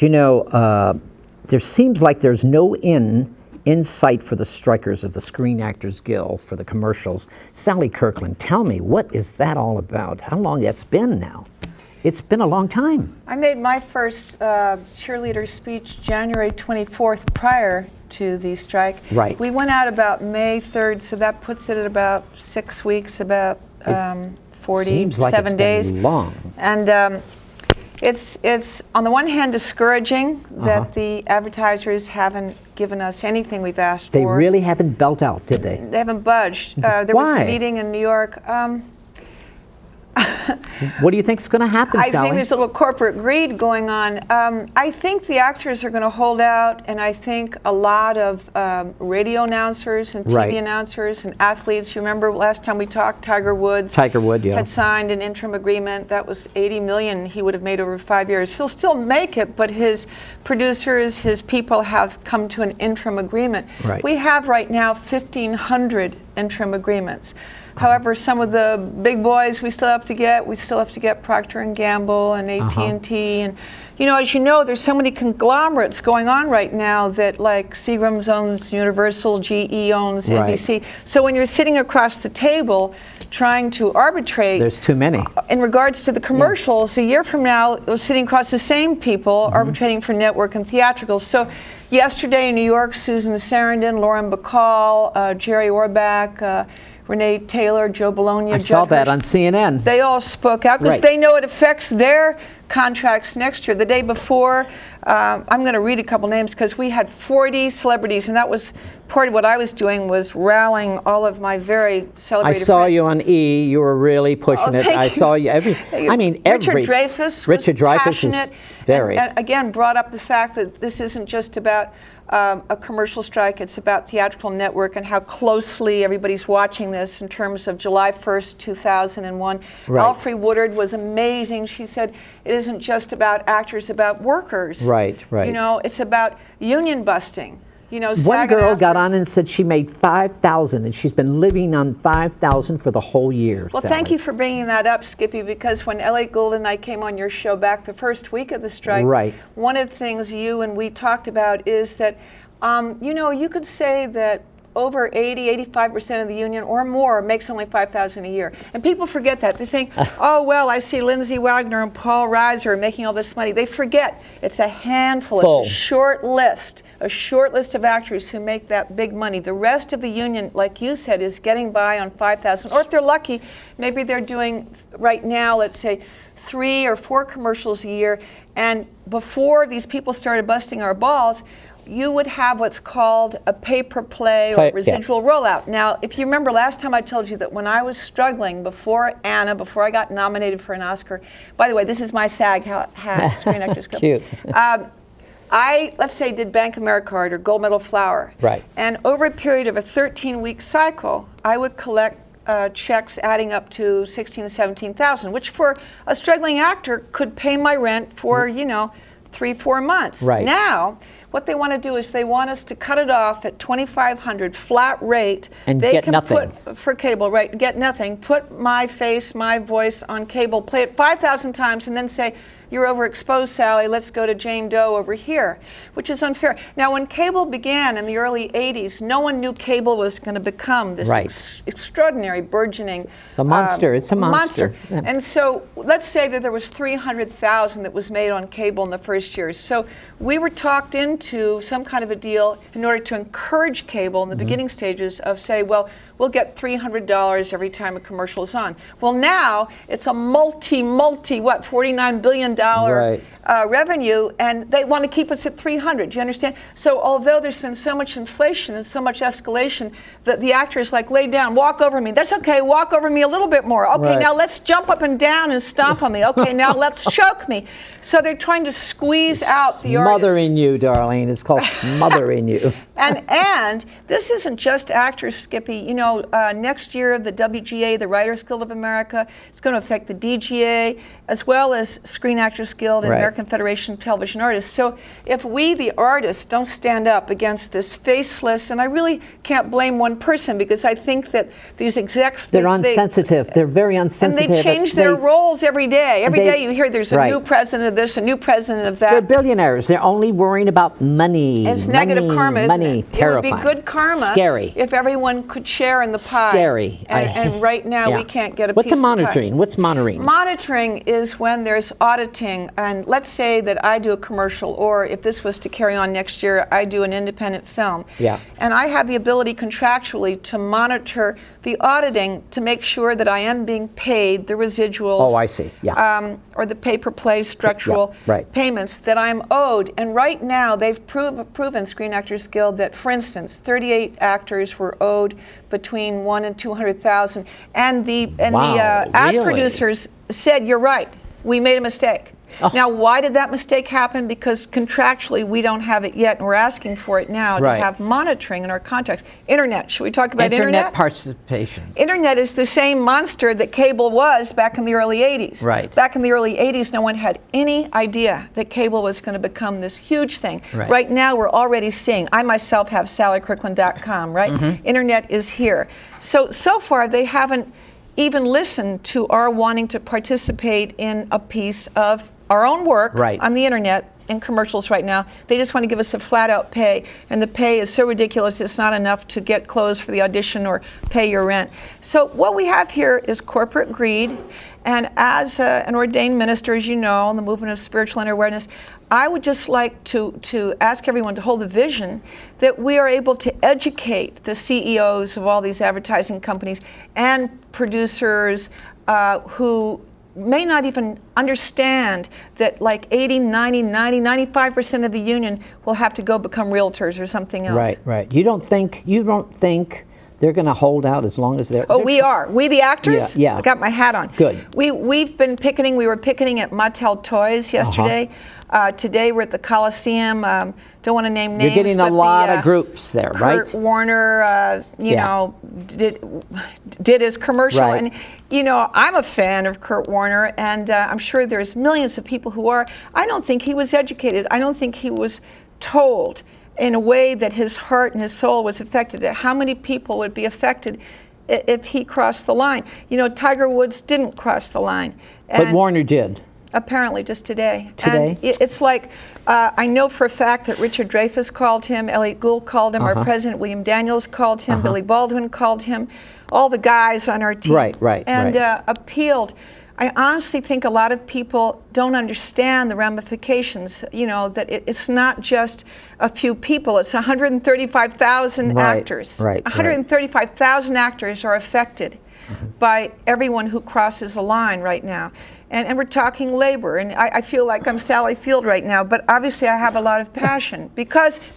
You know, there seems like there's no end in sight for the strikers of the Screen Actors Guild for the commercials. Sally Kirkland, tell me, what is that all about? How long it's been now? It's been a long time. I made my first cheerleader speech January 24th prior to the strike. Right. We went out about May 3rd, so that puts it at about 6 weeks, about 47 seems like it's days. Been long. And it's on the one hand discouraging that the advertisers haven't given us anything we've asked for. They really haven't belt out, did they? They haven't budged. There was a meeting in New York. What do you think is going to happen, Sally? I think there's a little corporate greed going on. I think the actors are going to hold out, and I think a lot of radio announcers and TV announcers and athletes. You remember last time we talked, Tiger Woods had signed an interim agreement. That was $80 million he would have made over 5 years. He'll still make it, but his producers, his people have come to an interim agreement. Right. We have right now 1,500 interim agreements. However, some of the big boys we still have to get. We still have to get Procter & Gamble and AT&T. And, you know, as you know, there's so many conglomerates going on right now that, like, Seagram's owns Universal, GE owns NBC. So when you're sitting across the table trying to arbitrate... There's too many. In regards to the commercials, a year from now, we're sitting across the same people arbitrating for network and theatricals. So yesterday in New York, Susan Sarandon, Lauren Bacall, Jerry Orbach, Renee Taylor, Joe Bologna. I saw that on CNN. They all spoke out because they know it affects their contracts next year. The day before, I'm going to read a couple names because we had 40 celebrities, and that was part of what I was doing, was rallying all of my very celebrated I saw friends. you on E. You were really pushing it. I saw you every. I mean, every. Richard Dreyfuss is very. And again, brought up the fact that this isn't just about a commercial strike. It's about theatrical network and how closely everybody's watching this in terms of July 1st, 2001. Alfre Woodard was amazing. She said it isn't just about actors, about workers. Right. You know, it's about union busting. You know, one girl got on and said she made $5,000, and she's been living on $5,000 for the whole year. Well, Sally. thank you for bringing that up, Skippy, because when Elliot Gould and I came on your show back the first week of the strike, one of the things you and we talked about is that, you know, you could say that over 85% of the union or more makes only $5,000 a year. And people forget that. They think, oh, well, I see Lindsay Wagner and Paul Reiser making all this money. They forget it's a handful, it's a short list of actors who make that big money. The rest of the union, like you said, is getting by on $5,000. Or if they're lucky, maybe they're doing right now, let's say, 3 or 4 commercials a year. And before these people started busting our balls, you would have what's called a pay-per-play or residual rollout. Now, if you remember last time I told you that when I was struggling before Anna, before I got nominated for an Oscar, by the way, this is my SAG hat, Screen Actors Guild. Cute. I, let's say, did Bank Americard or Gold Medal Flower. And over a period of a 13-week cycle, I would collect checks adding up to $16,000 to $17,000, which for a struggling actor could pay my rent for, you know, 3-4 months. Now, what they want to do is they want us to cut it off at $2,500 flat rate. And they get can nothing. Put, for cable, get nothing. Put my face, my voice on cable, play it 5,000 times, and then say, you're overexposed, Sally, let's go to Jane Doe over here, which is unfair. Now, when cable began in the early 80s, no one knew cable was going to become this extraordinary burgeoning. It's a monster. It's a monster. Yeah. And so let's say that there was $300,000 that was made on cable in the first years. So we were talked into some kind of a deal in order to encourage cable in the beginning stages of, say, well, we'll get $300 every time a commercial is on. Well, now it's a $49 billion revenue, and they want to keep us at 300. Do you understand? So although there's been so much inflation and so much escalation, that the actors like lay down, walk over me. That's okay. Walk over me a little bit more. Okay, now let's jump up and down and stomp on me. Okay, now let's choke me. So they're trying to squeeze out the artist. Smothering you, darling. It's called smothering you. And this isn't just actors, Skippy. You know, next year the WGA, the Writers Guild of America, is going to affect the DGA, as well as Screen Actors Guild and Right. American Federation of Television Artists. So if we, the artists, don't stand up against this faceless, and I really can't blame one person, because I think that these execs, they're unsensitive. They're very unsensitive. and they change their roles every day. Every day you hear there's a right. new president of this, a new president of that. They're billionaires. They're only worrying about money. It's money, negative karma, money. isn't it? Terrifying. It would be good karma. Scary. If everyone could share in the pie. Scary. And right now yeah. we can't get a What's piece a of the monitoring? pie. What's monitoring? Monitoring is when there's auditing, and let's say that I do a commercial, or if this was to carry on next year, I do an independent film. Yeah. And I have the ability contractually to monitor the auditing to make sure that I am being paid the residuals. Oh, I see. Yeah. Or the pay-per-play structural yeah, right. payments that I'm owed. And right now, they've proven, Screen Actors Guild, that, for instance, 38 actors were owed between $100,000 and $200,000, and the Wow, ad really? producers said, "You're right, we made a mistake." Oh. Now, why did that mistake happen? Because contractually we don't have it yet, and we're asking for it now Right. to have monitoring in our contracts. Internet, should we talk about Internet participation. Internet is the same monster that cable was back in the early 80s. Right. Back in the early 80s, no one had any idea that cable was going to become this huge thing. Right. Now, we're already seeing, I myself have SallyKirkland.com, right? Mm-hmm. Internet is here. So far, they haven't even listened to our wanting to participate in a piece of our own work Right. on the internet in commercials right now. They just want to give us a flat out pay, and the pay is so ridiculous it's not enough to get clothes for the audition or pay your rent. So what we have here is corporate greed, and as an ordained minister, as you know, in the movement of spiritual inner awareness, I would just like to ask everyone to hold the vision that we are able to educate the CEOs of all these advertising companies and producers who may not even understand that like 80, 90, 90, 95% of the union will have to go become realtors or something else. Right, right. You don't think they're going to hold out as long as they're... Oh, we are. We the actors? Yeah, yeah. I got my hat on. Good. We've been picketing. We were picketing at Mattel Toys yesterday. Today we're at the Coliseum. Don't want to name names. You're getting a lot of groups there, right? Kurt Warner, you know, did his commercial. Right. And, you know, I'm a fan of Kurt Warner, and I'm sure there's millions of people who are. I don't think he was educated. I don't think he was told in a way that his heart and his soul was affected. How many people would be affected if he crossed the line? You know, Tiger Woods didn't cross the line. But Warner did. Apparently, just today. Today? And it's like, I know for a fact that Richard Dreyfuss called him, Elliot Gould called him, our president William Daniels called him, Billy Baldwin called him, all the guys on our team. Right. Appealed. I honestly think a lot of people don't understand the ramifications, you know, that it's not just a few people, it's 135,000 actors. 135,000 actors are affected by everyone who crosses a line right now. And we're talking labor, and I feel like I'm Sally Field right now, but obviously I have a lot of passion because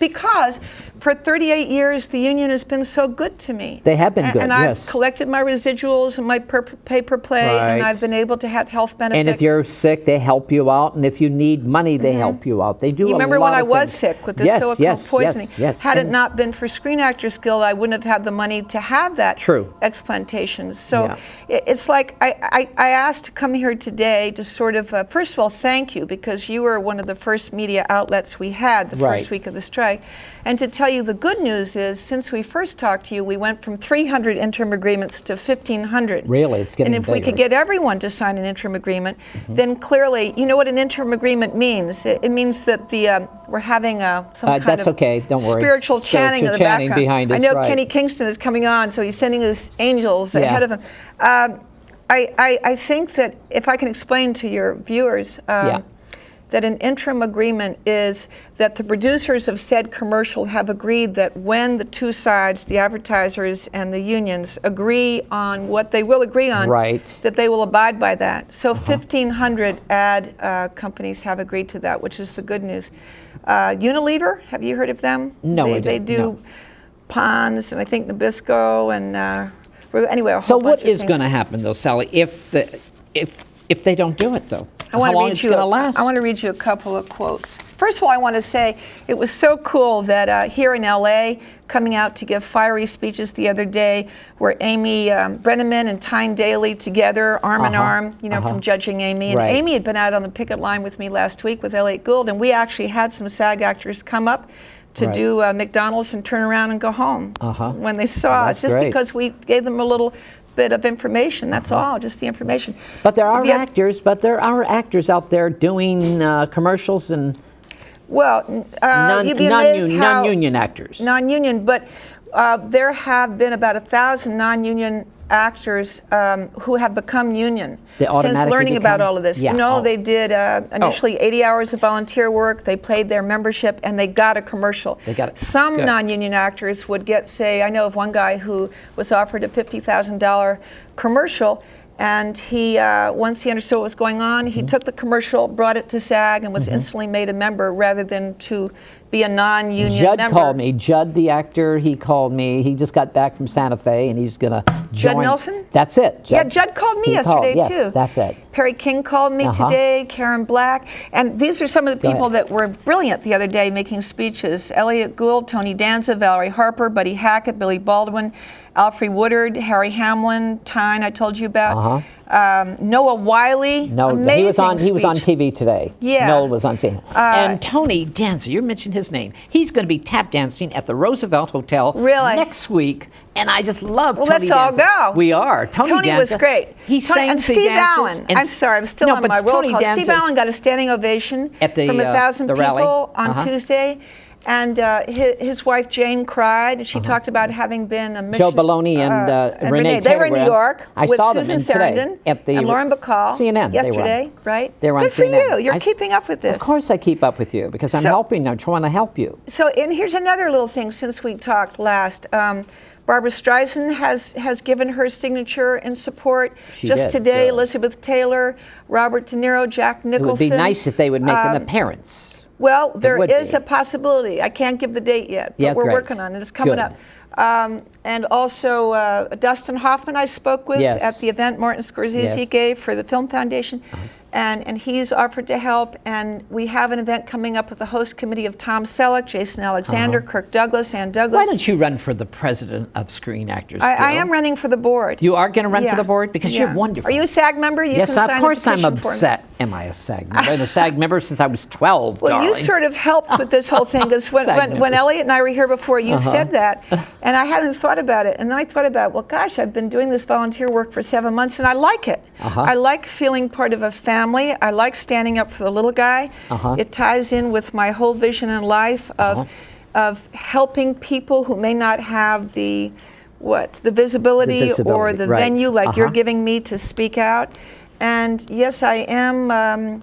for 38 years the union has been so good to me. They have been good, and yes. I've collected my residuals and my pay-per-play, and I've been able to have health benefits. And if you're sick, they help you out, and if you need money, they help you out. They do a lot of things. You remember when I was sick with the silicone poisoning? Yes. Had it not been for Screen Actors Guild, I wouldn't have had the money to have that explantation. So it's like I asked to come here today to sort of, first of all, thank you, because you were one of the first media outlets we had the first week of the strike. And to tell you the good news is, since we first talked to you, we went from 300 interim agreements to 1,500. Really? It's getting bigger. And if bigger. we could get everyone to sign an interim agreement, then clearly, you know what an interim agreement means? It means that we're having some kind of Don't worry. spiritual chanting in the background. Behind us, I know Kenny Kingston is coming on, so he's sending his angels ahead of him. I think that if I can explain to your viewers that an interim agreement is that the producers of said commercial have agreed that when the two sides, the advertisers and the unions, agree on what they will agree on, that they will abide by that. So 1,500 ad companies have agreed to that, which is the good news. Unilever, have you heard of them? No, I They didn't. do Pond's and I think Nabisco and anyway, a whole So bunch what of is things. going to happen, though, Sally, if they don't do it, though? how long it's going to last. I want to read you a couple of quotes. First of all, I want to say it was so cool that here in LA, coming out to give fiery speeches the other day, were Amy Brenneman and Tyne Daly together, arm in arm, from Judging Amy. And Amy had been out on the picket line with me last week with Elliott Gould, and we actually had some SAG actors come up to do McDonald's and turn around and go home when they saw us, just because we gave them a little bit of information. That's all, just the information. But there are actors out there doing commercials and you'd be amazed how non-union actors. Non-union, but there have been about 1,000 non-union actors who have become union since learning about all of this. Yeah. They did initially 80 hours of volunteer work, they paid their membership, and they got a commercial. Some non-union actors would get, say, I know of one guy who was offered a $50,000 commercial, and he, once he understood what was going on, he took the commercial, brought it to SAG, and was instantly made a member rather than to be a non-union member. Judd called me. Judd, the actor, he called me. He just got back from Santa Fe, and he's going to join. Judd Nelson? That's it. Judd called me yesterday, too. Yes, that's it. Perry King called me today, Karen Black. And these are some of the people that were brilliant the other day making speeches. Elliott Gould, Tony Danza, Valerie Harper, Buddy Hackett, Billy Baldwin, Alfre Woodard, Harry Hamlin, Tyne, I told you about. Noah Wiley, amazing he was on speech. TV today. Yeah. Noel was on scene. And Tony Danza, you mentioned his name. He's going to be tap dancing at the Roosevelt Hotel next week. And I just love Tony Danza. Let's all go. We are. Tony was great. He sings, and Steve Allen. I'm sorry, I'm still on my roll call. Steve Allen got a standing ovation from 1,000 people on Tuesday. And his wife Jane cried, and she talked about having been a mission. Joe Baloney and Renee Taylor. They were in New York with Susan Sarandon and Lauren Bacall CNN yesterday, right? They were on Good CNN. for you. You're keeping up with this. Of course I keep up with you, because I'm trying to help you. So, and here's another little thing since we talked last. Barbara Streisand has given her signature in support. Just today, Elizabeth Taylor, Robert De Niro, Jack Nicholson. It would be nice if they would make an appearance. Well, there is a possibility. I can't give the date yet, but we're working on it. It's coming up. And also Dustin Hoffman I spoke with at the event Martin Scorsese gave for the Film Foundation. And he's offered to help. And we have an event coming up with the host committee of Tom Selleck, Jason Alexander, Kirk Douglas, Ann Douglas. Why don't you run for the president of Screen Actors Guild? I am running for the board. You are going to run for the board? Because you're wonderful. Are you a SAG member? Yes, of course I'm upset. Am I a SAG member? I'm a SAG member since I was 12, Well, darling. you sort of helped with this whole thing, because when Elliott and I were here before, you said that, and I hadn't thought about it. And then I thought about, well, gosh, I've been doing this volunteer work for 7 months, and I like it. I like feeling part of a family. I like standing up for the little guy. It ties in with my whole vision in life of helping people who may not have the visibility or the venue like you're giving me to speak out. And yes, I am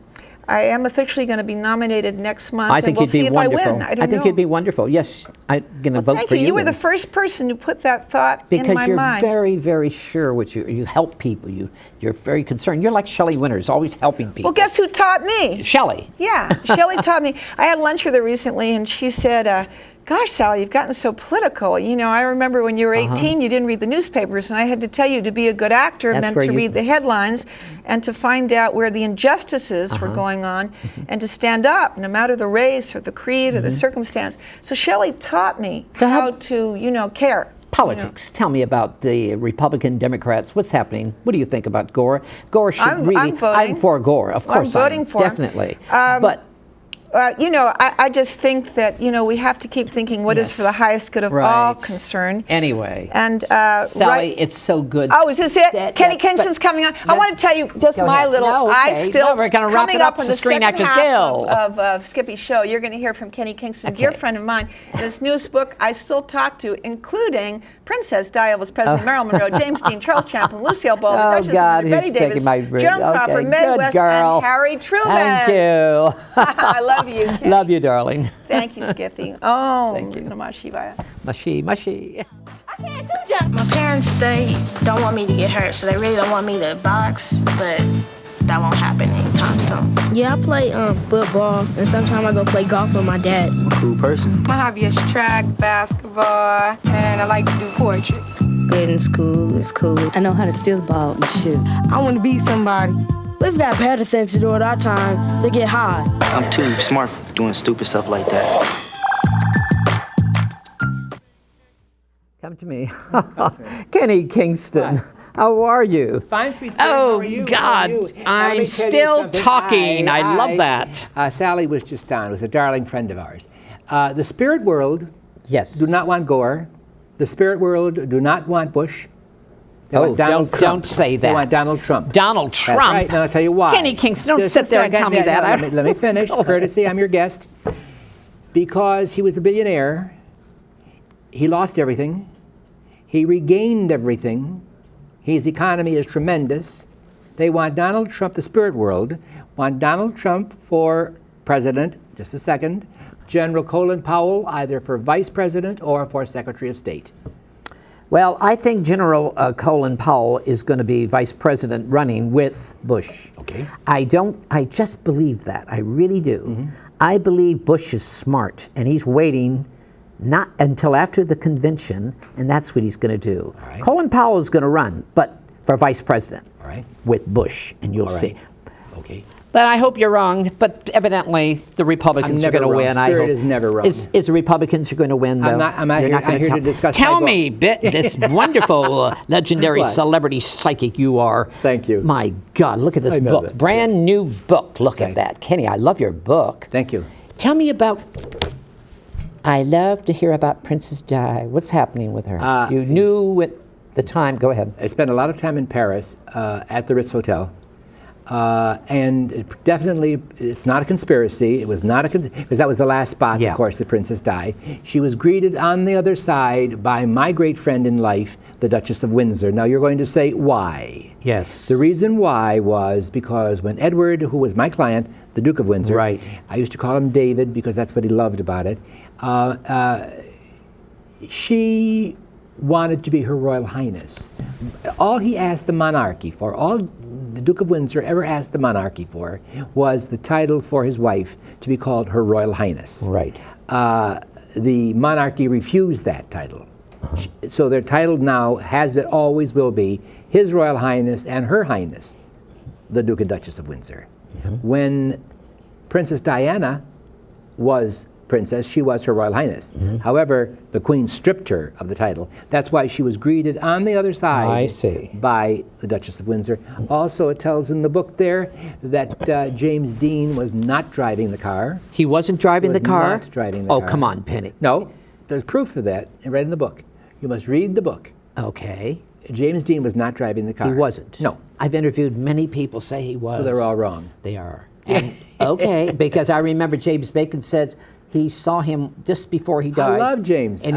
officially going to be nominated next month. I think we'll you'd be wonderful. I don't know. I think you'd be wonderful. Yes, I'm going to vote for you. Thank you. You were the first person who put that thought in my mind. Because you're very, very sure what you help people. You're very concerned. You're like Shelley Winters, always helping people. Well, guess who taught me? Shelley. Yeah, Shelley taught me. I had lunch with her recently, and she said, gosh, Sally, you've gotten so political. I remember when you were 18, you didn't read the newspapers, and I had to tell you to be a good actor meant to read the headlines and to find out where the injustices were going on and to stand up, no matter the race or the creed or the circumstance. So Shelley taught me how to, care. Politics. Tell me about the Republican Democrats. What's happening? What do you think about Gore? Gore should I'm voting. I'm for Gore, of course. I'm voting for him. Definitely. But I just think that, we have to keep thinking what is for the highest good of all concerned. Anyway. And Sally, it's so good. Oh, is this it? Kenny Kingston's coming on. I want to tell you just my little. We're going to wrap it up with the Screen Actors Guild of Skippy's show. You're going to hear from Kenny Kingston, a dear friend of mine. This newest book I still talk to, including Princess Di, Elvis Presley, Marilyn Monroe, James Dean, Charles Chaplin, Lucille Ball, the Duchess of Betty Davis, Joan Crawford, Mae West, and Harry Truman. Thank you. I love you, Kenny. Love you, darling. Thank you, Skippy. Oh, thank you. Namah Shivaya. Mushy. I can't do that. My parents, they don't want me to get hurt, so they really don't want me to box, but that won't happen anytime soon. Yeah, I play football, and sometimes I go play golf with my dad. I'm a cool person. My hobby is track, basketball, and I like to do poetry. Good in school, it's cool. I know how to steal the ball and shoot. I want to be somebody. We've got better things to do with our time than get high. I'm too smart for doing stupid stuff like that. Come to me. Kenny Kingston, how are you? Fine, sweet spirit. How are you? God, I'm still talking. I love that. Sally was just on. It was a darling friend of ours. The spirit world do not want Gore. The spirit world do not want Bush. They want Donald Trump. Don't say that. They want Donald Trump. Donald Trump? That's right. Now I'll tell you why. Kenny Kingston, don't sit there and tell me that. Let me finish. Courtesy, I'm your guest. Because he was a billionaire, he lost everything. He regained everything. His economy is tremendous. They want Donald Trump, the spirit world, want Donald Trump for president, just a second, General Colin Powell either for vice president or for Secretary of State. Well, I think General Colin Powell is going to be vice president running with Bush. Okay. I just believe that. I really do. Mm-hmm. I believe Bush is smart, and he's waiting not until after the convention, and that's what he's going to do. Right. Colin Powell is going to run, but for vice president with Bush, and you'll see. Okay. But I hope you're wrong. But evidently, the Republicans are going to win. Spirit is never wrong. Is the Republicans are going to win, though? I'm not here to discuss Tell my me, this wonderful, legendary celebrity psychic you are. Thank you. My God, look at this book. That. Brand new book. Look at that. Kenny, I love your book. Thank you. Tell me about... I love to hear about Princess Di. What's happening with her? You knew at the time. Go ahead. I spent a lot of time in Paris at the Ritz Hotel. And definitely, it's not a conspiracy. It was not because that was the last spot, of course, the Princess Di. She was greeted on the other side by my great friend in life, the Duchess of Windsor. Now, you're going to say, why? Yes. The reason why was because when Edward, who was my client, the Duke of Windsor, I used to call him David because that's what he loved about it, she wanted to be Her Royal Highness. All he asked the monarchy for, all the Duke of Windsor ever asked the monarchy for, was the title for his wife to be called Her Royal Highness. Right. The monarchy refused that title. So their title now has been, always will be, His Royal Highness and Her Highness, the Duke and Duchess of Windsor. When Princess Diana was princess, she was Her Royal Highness. However, the Queen stripped her of the title. That's why she was greeted on the other side by the Duchess of Windsor. Also, it tells in the book there that James Dean was not driving the car. He wasn't driving the car? Not driving the car. Oh, come on, Penny. No, there's proof of that right in the book. You must read the book. Okay. James Dean was not driving the car. He wasn't? No. I've interviewed many people say he was. Well, they're all wrong. They are. And, okay, because I remember James Bacon said he saw him just before he died. I love James. And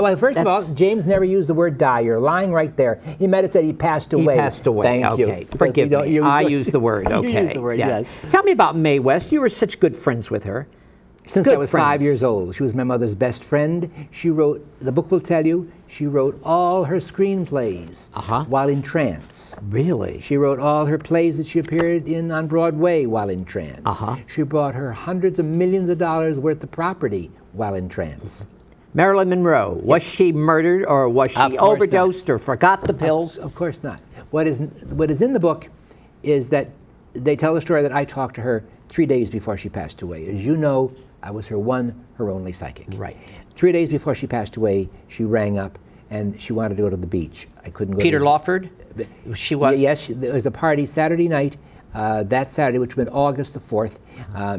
well, first of all, James never used the word die. You're lying right there. He might have said he passed away. He passed away. Thank you. Okay. Forgive me. I used the word. Okay. You used the word, yes. Tell me about Mae West. You were such good friends with her. Since I was 5 years old. She was my mother's best friend. She wrote, the book will tell you, she wrote all her screenplays while in trance. Really? She wrote all her plays that she appeared in on Broadway while in trance. She brought her hundreds of millions of dollars worth of property while in trance. Marilyn Monroe, was she murdered or was she overdosed or forgot the pills? Of course not. What is in the book is that they tell the story that I talked to her 3 days before she passed away. As you know, I was her only psychic. Right. 3 days before she passed away, she rang up and she wanted to go to the beach. I couldn't go. Peter Lawford? She was? Yes, there was a party Saturday night, that Saturday, which was August the 4th.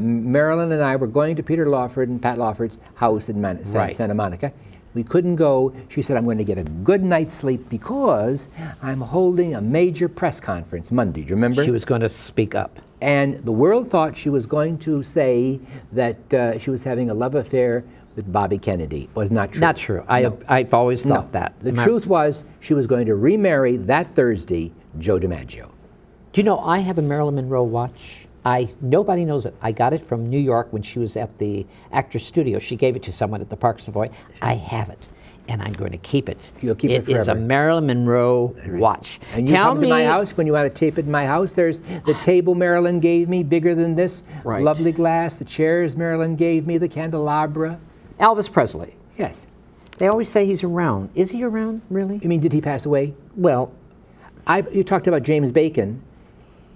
Marilyn and I were going to Peter Lawford and Pat Lawford's house in Santa Monica. We couldn't go. She said, I'm going to get a good night's sleep because I'm holding a major press conference Monday. Do you remember? She was going to speak up. And the world thought she was going to say that she was having a love affair with Bobby Kennedy. It was not true. Not true. I've always thought that. The truth was she was going to remarry that Thursday Joe DiMaggio. Do you know, I have a Marilyn Monroe watch. Nobody knows it. I got it from New York when she was at the Actors Studio. She gave it to someone at the Park Savoy. I have it, and I'm going to keep it. You'll keep it forever. It is a Marilyn Monroe watch. And you come to my house when you want to tape it in my house. There's the table Marilyn gave me, bigger than this. Right. Lovely glass. The chairs Marilyn gave me, the candelabra. Elvis Presley. Yes. They always say he's around. Is he around, really? You mean, did he pass away? Well, you talked about James Bacon.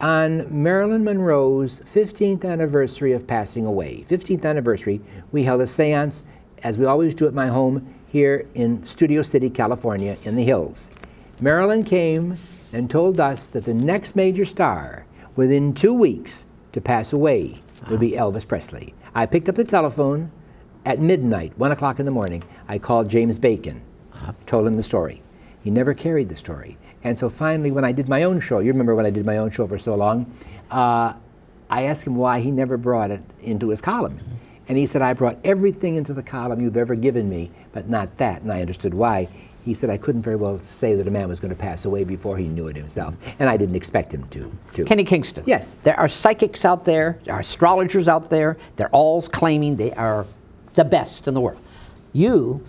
On Marilyn Monroe's 15th anniversary of passing away, 15th anniversary, we held a seance, as we always do at my home here in Studio City, California, in the hills. Marilyn came and told us that the next major star within 2 weeks to pass away would be Elvis Presley. I picked up the telephone at midnight, 1 o'clock in the morning. I called James Bacon, told him the story. He never carried the story. And so finally, when I did my own show, you remember when I did my own show for so long, I asked him why he never brought it into his column. And he said, I brought everything into the column you've ever given me, but not that. And I understood why. He said, I couldn't very well say that a man was going to pass away before he knew it himself. And I didn't expect him to. Kenny Kingston. Yes. There are psychics out there, there are astrologers out there. They're all claiming they are the best in the world. You,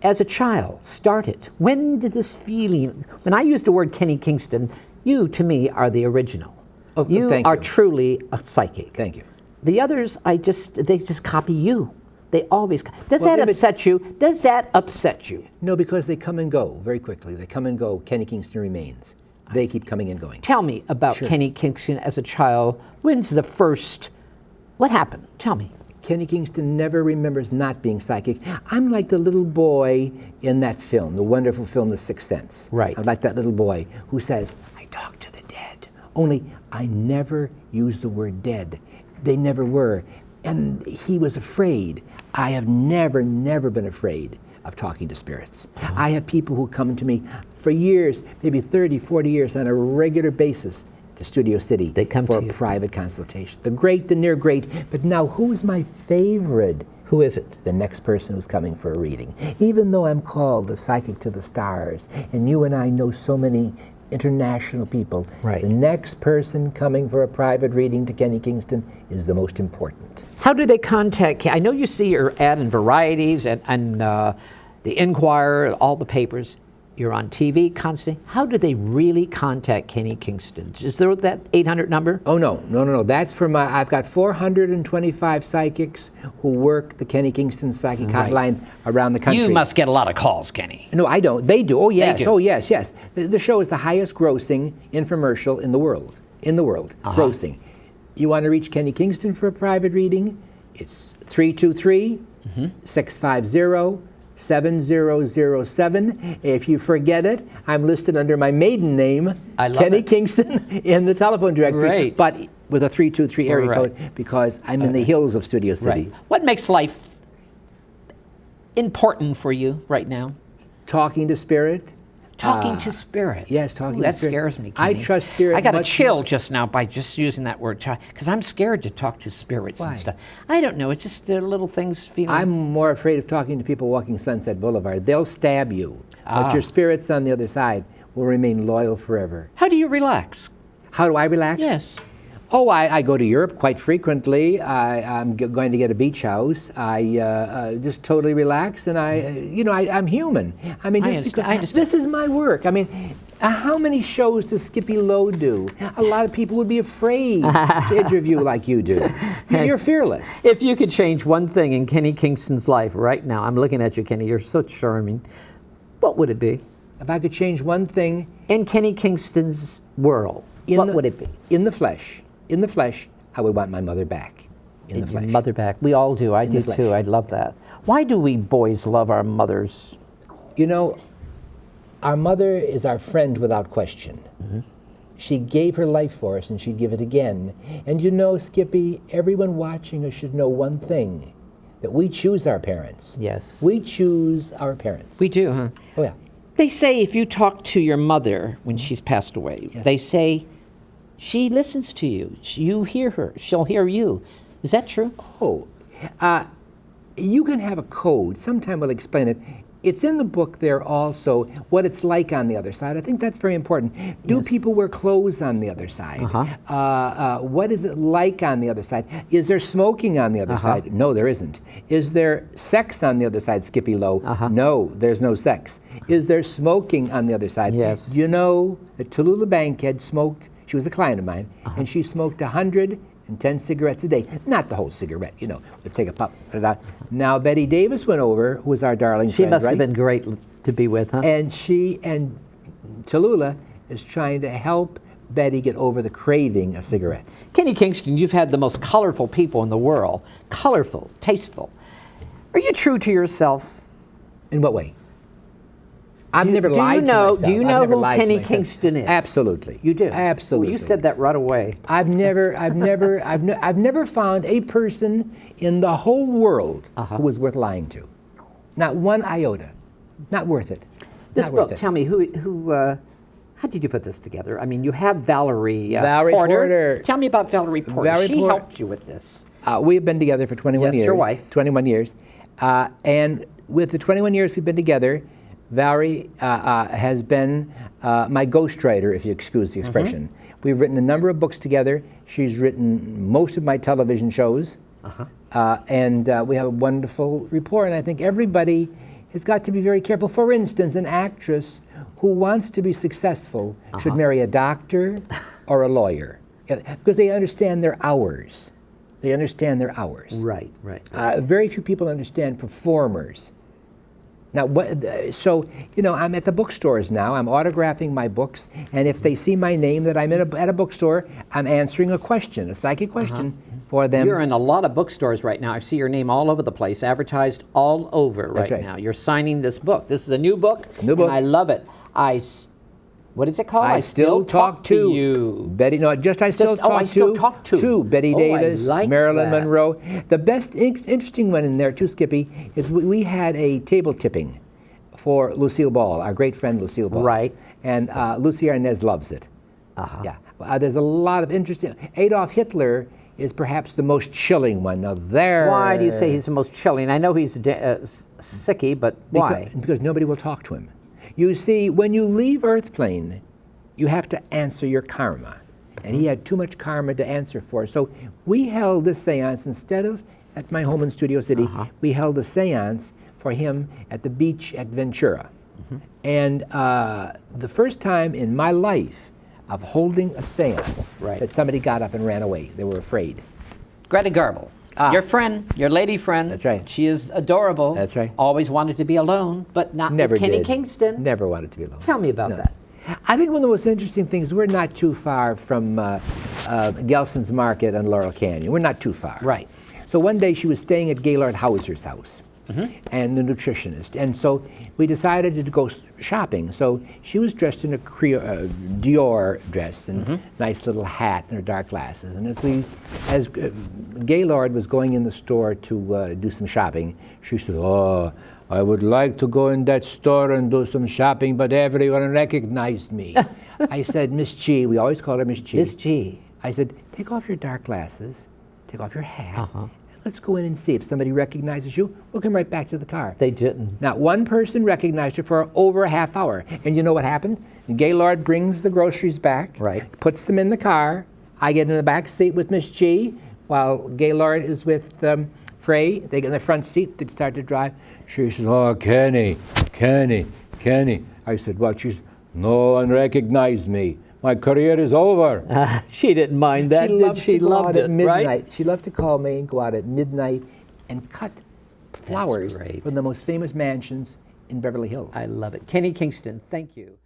as a child, started. When did this feeling, when I use the word Kenny Kingston, you, to me, are the original. Oh, you thank are you. truly a psychic. Thank you. The others, they just copy you. They always. Does that upset you? Does that upset you? No, because they come and go very quickly. They come and go. Kenny Kingston remains. They keep coming and going. Tell me about Kenny Kingston as a child. When's the first? What happened? Tell me. Kenny Kingston never remembers not being psychic. I'm like the little boy in that film, the wonderful film, The Sixth Sense. Right. I'm like that little boy who says, I talk to the dead. Only I never use the word dead. They never were. And he was afraid. I have never been afraid of talking to spirits. I have people who come to me for years, maybe 30, 40 years on a regular basis to Studio City. They come for to a you. private consultation. The great, the near great. But now who's my favorite? Who is it? The next person who's coming for a reading. Even though I'm called the psychic to the stars, and you and I know so many international people, Right. The next person coming for a private reading to Kenny Kingston is the most important. How do they contact? I know you see your ad in Varieties and the Inquirer, all the papers. You're on TV constantly. How do they really contact Kenny Kingston? Is there that 800 number? Oh, no. That's for I've got 425 psychics who work the Kenny Kingston Psychic Hotline around the country. You must get a lot of calls, Kenny. No, I don't. They do. Oh, yes. They do. Oh, yes. The show is the highest grossing infomercial in the world. Grossing. You want to reach Kenny Kingston for a private reading? It's 323-650-7007. If you forget it, I'm listed under my maiden name, Kenny Kingston, in the telephone directory, Right. but with a 323 area code because I'm in the hills of Studio City. Right. What makes life important for you right now? Talking to spirit. Talking to spirit. Yes, talking to That spirit. scares me, I Kenny. trust spirit I got a much chill more. just now by just using that word, because I'm scared to talk to spirits Why? and stuff. I don't know. It's just little things feeling. I'm more afraid of talking to people walking Sunset Boulevard. They'll stab you, but your spirits on the other side will remain loyal forever. How do you relax? How do I relax? Yes. Oh, I go to Europe quite frequently. I'm going to get a beach house. I just totally relax, and I'm human. I mean, I just understand. because this is my work. I mean, how many shows does Skippy Lowe do? A lot of people would be afraid to interview like you do. You're fearless. If you could change one thing in Kenny Kingston's life right now, I'm looking at you, Kenny. You're so charming. What would it be? If I could change one thing In Kenny Kingston's world, what would it be? In the flesh, I would want my mother back. In the flesh. Mother back. We all do. I In do the flesh. too. I love that. Why do we boys love our mothers? You know, our mother is our friend without question. She gave her life for us, and she'd give it again. And you know, Skippy, everyone watching us should know one thing, that we choose our parents. Yes. We choose our parents. We do, huh? Oh, yeah. They say if you talk to your mother when she's passed away, Yes. they say she listens to you. You hear her. She'll hear you. Is that true? Oh, you can have a code. Sometime we'll explain it. It's in the book there also, what it's like on the other side. I think that's very important. Do people wear clothes on the other side? What is it like on the other side? Is there smoking on the other side? No, there isn't. Is there sex on the other side, Skippy Lowe? No, there's no sex. Is there smoking on the other side? Yes. You know that Tallulah Bankhead smoked, she was a client of mine, and she smoked 110 cigarettes a day. Not the whole cigarette, you know. We'd take a puff, put it out. Now, Betty Davis went over, who was our darling She friend, must right? have been great to be with, huh? And she and Tallulah is trying to help Betty get over the craving of cigarettes. Kenny Kingston, you've had the most colorful people in the world. Colorful, tasteful. Are you true to yourself? In what way? I've never lied to myself. Do you know who Kenny Kingston is? Absolutely. You do? Absolutely. Well, you said that right away. I've never found a person in the whole world who was worth lying to. Not one iota. Not worth it. This book, tell me, how did you put this together? I mean, you have Valerie Porter. Tell me about Valerie Porter. She helped you with this. We've been together for 21 years. Yes, your wife. 21 years. And with the 21 years we've been together, Valerie has been my ghostwriter, if you excuse the expression. We've written a number of books together. She's written most of my television shows. And we have a wonderful rapport. And I think everybody has got to be very careful. For instance, an actress who wants to be successful should marry a doctor or a lawyer, because they understand their hours. They understand their hours. Right. Very few people understand performers. Now, so, you know, I'm at the bookstores now. I'm autographing my books, and if they see my name that I'm at a bookstore, I'm answering a question, a psychic question for them. You're in a lot of bookstores right now. I see your name all over the place, advertised all over right now. You're signing this book. This is a new book. New book. And I love it. What is it called? I still talk to you. Betty, no, just I still talk to Betty Davis, Marilyn Monroe. The best interesting one in there too, Skippy, is we had a table tipping for Lucille Ball, our great friend Lucille Ball. Right. And Lucy Arnaz loves it. Yeah. There's a lot of interesting. Adolf Hitler is perhaps the most chilling one. Now Why do you say he's the most chilling? I know he's sicky, but why? Because nobody will talk to him. You see, when you leave Earth plane, you have to answer your karma. And he had too much karma to answer for. So we held this seance instead of at my home in Studio City. We held a seance for him at the beach at Ventura. And the first time in my life of holding a seance that somebody got up and ran away. They were afraid. Greta Garbo. Your friend, your lady friend. That's right. She is adorable. That's right. Always wanted to be alone, but not with Kenny Kingston. Never wanted to be alone. Tell me about that. I think one of the most interesting things, we're not too far from Gelson's Market and Laurel Canyon. We're not too far. Right. So one day she was staying at Gaylord Hauser's house, and the nutritionist. And so we decided to go shopping. So she was dressed in a Dior dress and nice little hat and her dark glasses. And as Gaylord was going in the store to do some shopping, she said, "Oh, I would like to go in that store and do some shopping, but everyone recognized me." I said, "Miss G," we always call her Miss G. Miss G. I said, "Take off your dark glasses, take off your hat, and let's go in and see if somebody recognizes you. We'll come right back to the car." They didn't. Not one person recognized her for over a half hour. And you know what happened? Gaylord brings the groceries back, puts them in the car. I get in the back seat with Miss G, while Gaylord is with Frey. They get in the front seat, they start to drive. She says, "Oh, Kenny. I said, "What?" She said, "No one recognized me. My career is over." She didn't mind that, did she? Loved it, right? She loved to call me and go out at midnight and cut flowers from the most famous mansions in Beverly Hills. I love it. Kenny Kingston, thank you.